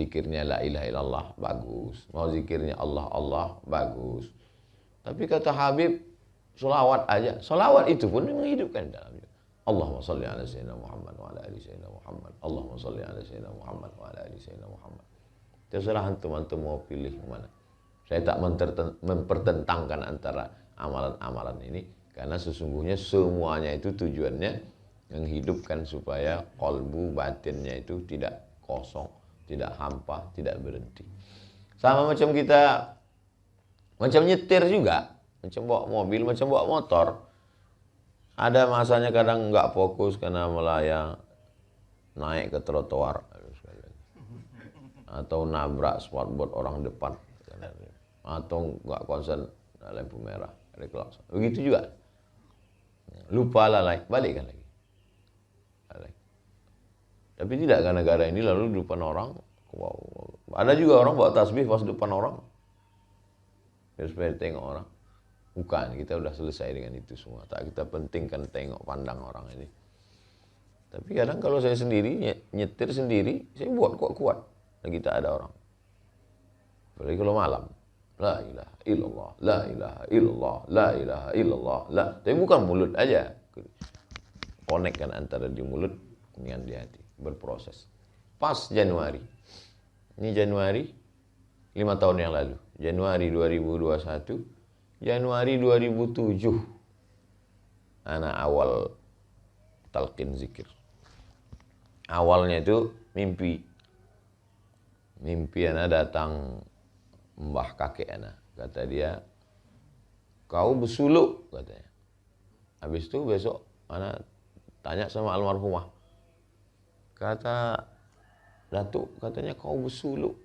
zikirnya la ilaha illallah, bagus. Mau zikirnya Allah, Allah, bagus. Tapi kata Habib, sholawat aja. Sholawat itu pun menghidupkan dalamnya. Allahumma salli ala sayyidina Muhammad wa ala ali sayyidina Muhammad. Allahumma salli ala sayyidina Muhammad wa ala ali sayyidina Muhammad. Terserah antum mau pilih mana. Saya tak mempertentangkan antara amalan-amalan ini, karena sesungguhnya semuanya itu tujuannya menghidupkan supaya kolbu batinnya itu tidak kosong, tidak hampa, tidak berhenti. Sama macam kita, macam nyetir juga, macam bawa mobil, macam bawa motor. Ada masanya kadang nggak fokus karena melayang, naik ke trotoar, atau nabrak spotboard orang depan, atau nggak konsen lampu merah, ada klakson. Begitu juga. Lupa lalai, balikkan lagi. Lalai. Tapi tidak gara-gara ini lalu di depan orang. Wow. Ada juga orang bawa tasbih pas depan orang. Biar tengok orang. Bukan, kita udah selesai dengan itu semua. Tak kita pentingkan tengok pandang orang ini. Tapi kadang kalau saya sendiri, nyetir sendiri, saya buat kuat-kuat. Dan kita ada orang. Apalagi kalau malam. La ilaha illallah, la ilaha illallah, la ilaha illallah, la. Tapi bukan mulut aja. Konekkan antara di mulut dengan di hati. Berproses. Pas Januari. Ini Januari 5 tahun yang lalu. Januari 2021. Januari 2007. Anak awal talqin zikir. Awalnya itu mimpi. Mimpi anak datang mbah kakek anak. Kata dia, kau bersuluk, katanya. Habis itu besok anak tanya sama almarhumah. Kata Datuk, katanya kau bersuluk.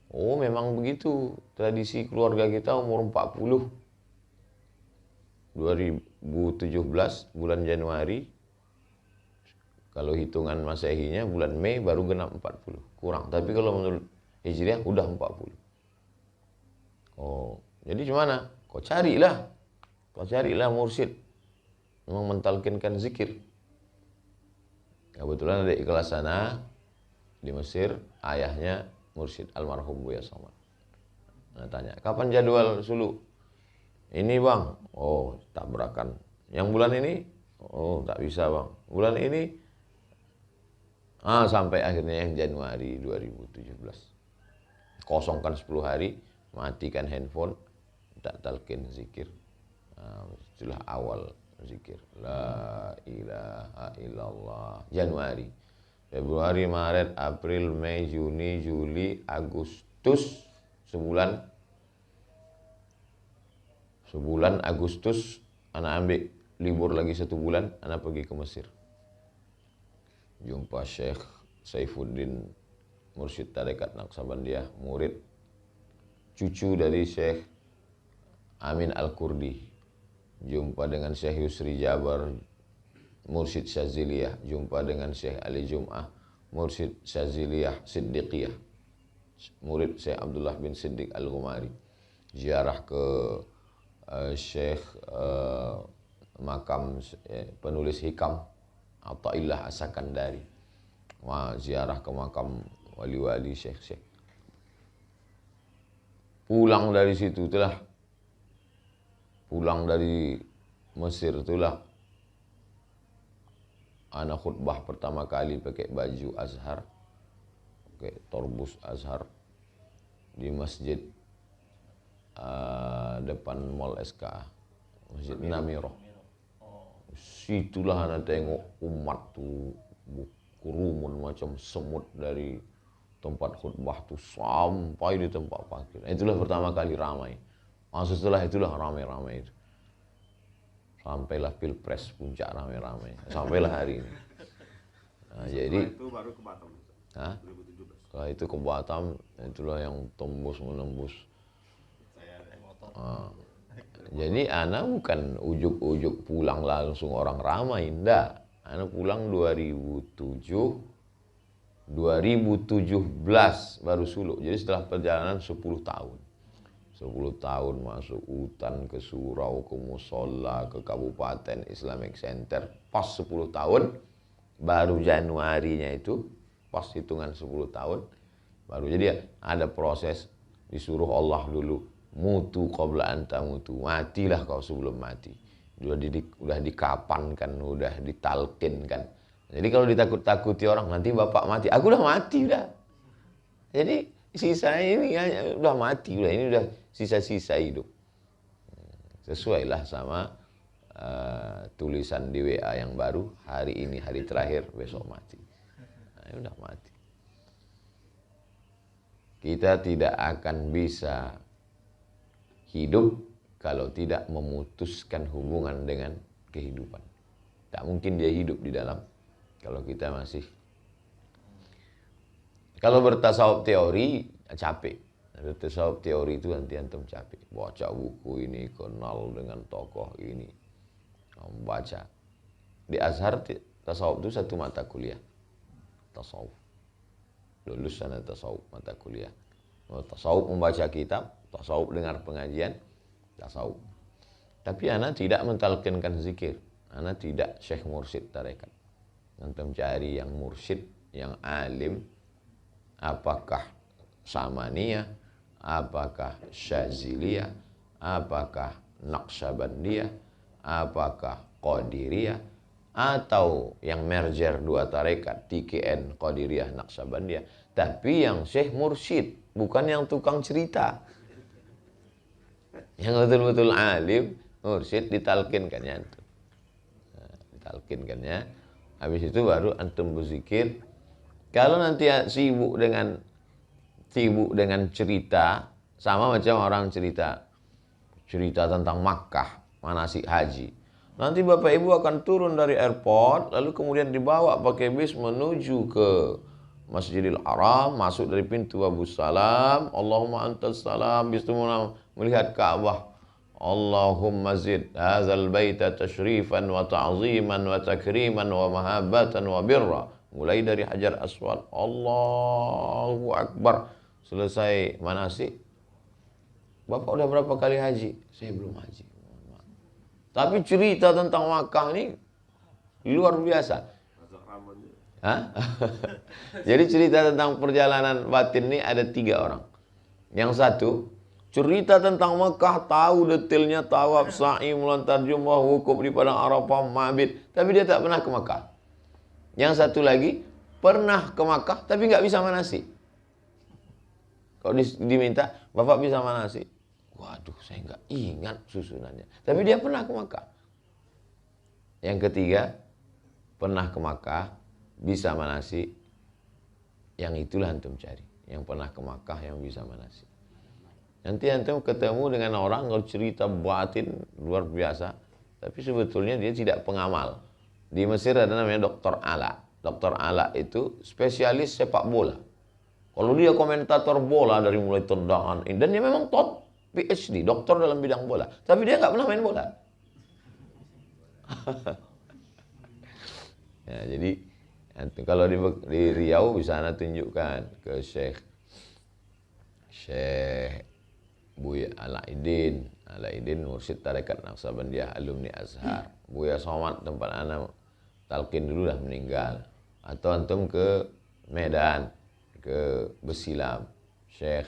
Oh, memang begitu. Tradisi keluarga kita umur 40. 2017 bulan Januari. Kalau hitungan Masehinya bulan Mei baru genap 40. Kurang. Tapi kalau menurut Hijriah udah 40. Oh, jadi gimana? Kau carilah. Kau carilah mursyid. Memang mentalkinkan zikir. Kebetulan ada ikhlas sana di Mesir, ayahnya mursyid almarhum Buya Somad. Nah, tanya, kapan jadwal suluk? Ini bang, oh tabrakan. Yang bulan ini? Oh tak bisa bang. Bulan ini? Sampai akhirnya yang Januari 2017. Kosongkan 10 hari, matikan handphone, tak talqin zikir. Itulah awal zikir. La ilaha illallah. Januari. Februari, Maret, April, Mei, Juni, Juli, Agustus. Sebulan Agustus, anak ambil libur lagi 1 bulan, anak pergi ke Mesir. Jumpa Syekh Saifuddin, mursyid tarekat Naqsabandiyah, murid cucu dari Syekh Amin Al-Kurdi. Jumpa dengan Syekh Yusri Jabar, mursyid Syaziliyah. Jumpa dengan Syekh Ali Jum'ah, mursyid Syaziliyah Siddiqiyah, murid Syekh Abdullah bin Siddiq Al-Ghumari. Ziarah ke Syekh makam penulis hikam Athaillah As-Sakandari. Ziarah ke makam wali-wali syekh-syekh. Pulang dari situ itulah, pulang dari Mesir itulah anak khutbah pertama kali pakai baju Azhar, pakai torbus Azhar di masjid depan Mall SK, Masjid Namirah. Situlah anak tengok umat tuh kurumun macam semut dari tempat khutbah tuh sampai di tempat parkir. Itulah pertama kali ramai. Setelah itulah ramai-ramai itu. Sampailah Pilpres puncak ramai-ramai. Sampailah hari ini. Nah, jadi itu baru ke Batam. 2017. Setelah itu ke Batam, itulah yang tembus menembus. Saya naik motor. Jadi anak bukan ujuk-ujuk pulang langsung orang ramai, enggak. Anak pulang 2017 baru suluk. Jadi setelah perjalanan 10 tahun. 10 tahun masuk hutan, ke surau, ke musola, ke Kabupaten Islamic Center. Pas 10 tahun, baru Januarinya itu, pas hitungan 10 tahun, baru. Jadi ada proses, disuruh Allah dulu, mutu qabla an tamutu, matilah kau sebelum mati. Udah dikapankan, udah ditalkinkan. Jadi kalau ditakut-takuti orang, nanti bapak mati, aku udah mati udah. Jadi sisa ini udah mati, udah ini udah sisa-sisa hidup. Sesuailah sama tulisan di WA yang baru, hari ini hari terakhir, besok mati. Nah, udah mati. Kita tidak akan bisa hidup kalau tidak memutuskan hubungan dengan kehidupan. Tak mungkin dia hidup di dalam kalau kita masih. Kalau bertasawuf teori capek. Bertasawuf teori itu nanti antum capek. Baca buku ini, kenal dengan tokoh ini, membaca. Di Azhar tasawuf itu satu mata kuliah. Tasawuf. Lulus sana tasawuf mata kuliah. Tasawuf membaca kitab, tasawuf dengar pengajian, tasawuf. Tapi ana tidak mentalkinkan zikir. Ana tidak syekh mursyid tarekat. Antum cari yang mursyid, yang alim, apakah Samaniyah, apakah Syaziliyah, apakah Naqsyabandiyah, apakah Qadiriyah, atau yang merger dua tarekat, TKN, Qadiriyah, Naqsyabandiyah. Tapi yang syekh mursyid, bukan yang tukang cerita. Yang betul-betul alim, mursyid, ditalkinkannya antum. Nah, ditalkinkannya. Habis itu baru antum berzikir. Kalau nanti sibuk dengan cerita, sama macam orang cerita tentang Makkah, manasik haji. Nanti Bapak Ibu akan turun dari airport, lalu kemudian dibawa pakai bis menuju ke Masjidil Haram, masuk dari pintu Abu Salam, Allahumma antas salam, bismillah, melihat Ka'bah. Allahumma zid hadzal baita tashrifan wa ta'ziman wa takriman wa mahabbatan wa birra. Mulai dari Hajar Aswad, Allahu Akbar. Selesai manasik. Bapak udah berapa kali haji? Saya belum haji. Tapi cerita tentang Makkah ini luar biasa. Hah? Jadi cerita tentang perjalanan batin ini ada 3 orang. Yang satu, cerita tentang Mekah, tahu detailnya, tawaf, sa'i, melontar jumrah, wukuf di padang Arafah, mabit. Tapi dia tak pernah ke Mekah. Yang satu lagi, pernah ke Mekah tapi nggak bisa manasik. Kalau diminta, Bapak bisa manasik. Waduh, saya nggak ingat susunannya. Tapi dia pernah ke Mekah. Yang ketiga, pernah ke Mekah, bisa manasik. Yang itulah antum cari. Yang pernah ke Mekah, yang bisa manasik. Nanti antum ketemu dengan orang kalau cerita batin luar biasa, tapi sebetulnya dia tidak pengamal. Di Mesir ada namanya Dr. Ala. Dr. Ala itu spesialis sepak bola. Kalau dia komentator bola dari mulai tendangan, dan dia memang top PhD, doktor dalam bidang bola. Tapi dia nggak pernah main bola. Ya, jadi kalau di Riau bisa anda tunjukkan ke Syekh Buya Alaidin mursyid tarekat Naqsyabandiyah, alumni Azhar. Buya Somad tempat anak talqin dulu dah meninggal. Atau antum ke Medan, ke Besilam, Syekh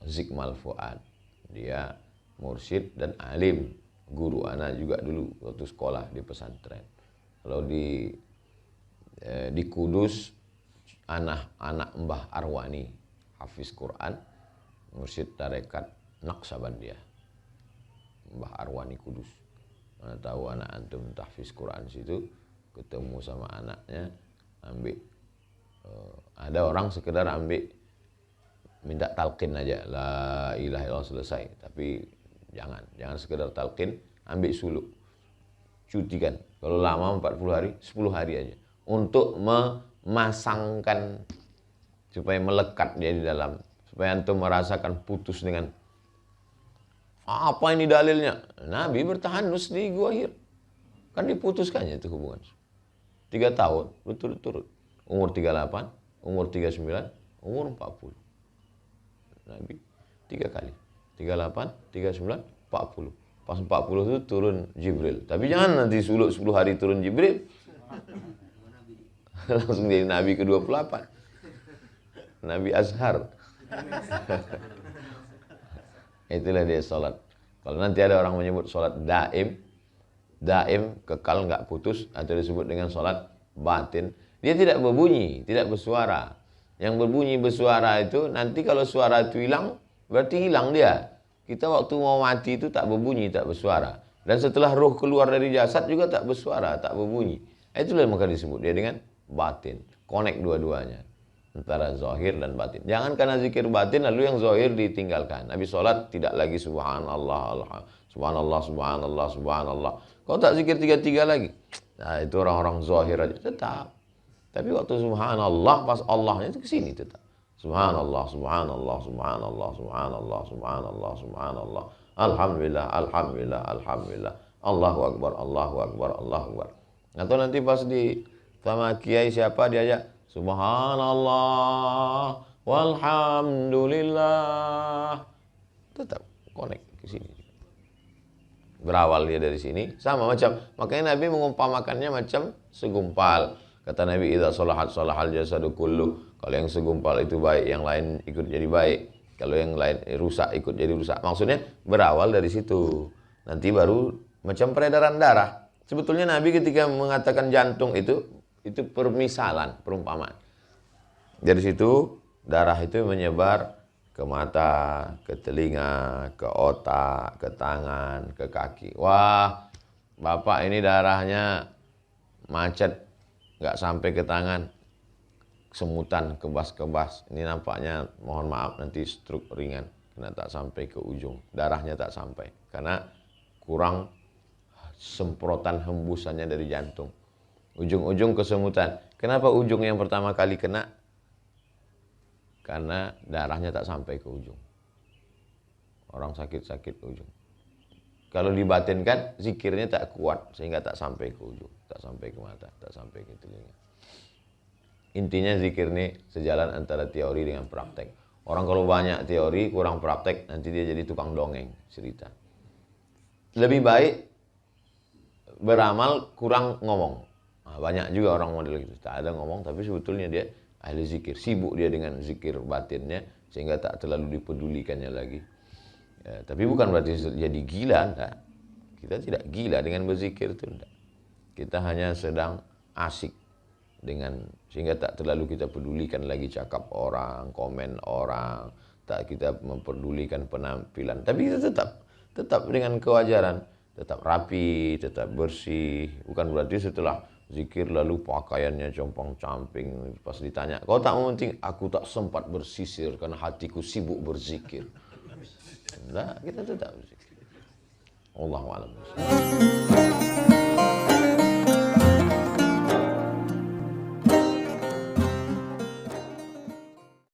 Zikmal Fuad. Dia mursyid dan alim, guru anak juga dulu waktu sekolah di pesantren. Kalau di Kudus, anak Mbah Arwani, hafiz Quran, mursyid tarekat Naqsyabandiyah, Mbah Arwani Kudus. Mana tahu anak antum tahfiz Quran situ, ketemu sama anaknya, ambil ada orang sekedar ambil minta talqin aja, la ilaha illallah, selesai. Tapi jangan sekedar talqin, ambil suluk, cutikan. Kalau lama 40 hari, 10 hari aja, untuk memasangkan supaya melekat dia di dalam, supaya antum merasakan putus dengan apa ini dalilnya. Nabi bertahanus di Gua Hir, kan diputuskannya itu hubungan 3 tahun berturut-turut, umur 38, umur 39, umur 40. Nabi 3 kali, 38, 39, 40. Pas 40 itu turun Jibril. Tapi jangan nanti suluk 10 hari turun Jibril, langsung jadi Nabi ke-28. Nabi Azhar. Itulah dia sholat. Kalau nanti ada orang menyebut sholat daim, kekal nggak putus, atau disebut dengan sholat batin, dia tidak berbunyi, tidak bersuara. Yang berbunyi bersuara itu nanti kalau suara itu hilang, berarti hilang dia. Kita waktu mau mati itu tak berbunyi, tak bersuara. Dan setelah roh keluar dari jasad juga tak bersuara, tak berbunyi. Itulah maka disebut dia dengan batin. Connect dua-duanya antara zahir dan batin. Jangan karena zikir batin lalu yang zahir ditinggalkan. Nabi sholat tidak lagi subhanallah, subhanallah, subhanallah, subhanallah. Kau tak zikir tiga-tiga lagi. Nah, itu orang-orang zahir aja tetap. Tapi waktu subhanallah pas Allahnya itu ke sini tetap. Subhanallah, subhanallah, subhanallah, subhanallah, subhanallah, subhanallah. Alhamdulillah, alhamdulillah, alhamdulillah. Allahu akbar, Allahu akbar, Allahu akbar. Atau nanti pas di sama kiai siapa diajak subhanallah walhamdulillah, tetap connect ke sini. Berawal dia dari sini sama macam, makanya Nabi mengumpamakannya macam segumpal. Kata Nabi, idza shalahat shalahal jasadu kullu. Kalau yang segumpal itu baik, yang lain ikut jadi baik. Kalau yang lain rusak ikut jadi rusak. Maksudnya berawal dari situ. Nanti baru macam peredaran darah. Sebetulnya Nabi ketika mengatakan jantung itu permisalan, perumpamaan. Dari situ darah itu menyebar ke mata, ke telinga, ke otak, ke tangan, ke kaki. Wah, Bapak ini darahnya macet, nggak sampai ke tangan, semutan, kebas-kebas. Ini nampaknya, mohon maaf, nanti stroke ringan, karena tak sampai ke ujung. Darahnya tak sampai, karena kurang semprotan hembusannya dari jantung. Ujung-ujung kesemutan. Kenapa ujung yang pertama kali kena? Karena darahnya tak sampai ke ujung. Orang sakit-sakit ujung. Kalau dibatinkan, zikirnya tak kuat, sehingga tak sampai ke ujung. Tak sampai ke mata, tak sampai ke telinga. Intinya zikir ini sejalan antara teori dengan praktek. Orang kalau banyak teori, kurang praktek, nanti dia jadi tukang dongeng, cerita. Lebih baik beramal, kurang ngomong. Nah, banyak juga orang model gitu. Tak ada ngomong, tapi sebetulnya dia ahli zikir. Sibuk dia dengan zikir batinnya, sehingga tak terlalu dipedulikannya lagi. Ya, tapi bukan berarti jadi gila, enggak. Kita tidak gila dengan berzikir itu, enggak. Kita hanya sedang asik dengan, sehingga tak terlalu kita pedulikan lagi cakap orang, komen orang, tak kita memperdulikan penampilan. Tapi kita tetap dengan kewajaran, tetap rapi, tetap bersih. Bukan berarti setelah zikir lalu pakaiannya compang-camping, pas ditanya, kau tak mementing? Aku tak sempat bersisir karena hatiku sibuk berzikir. Nah, kita tetap berzikir. Allahu a'lam.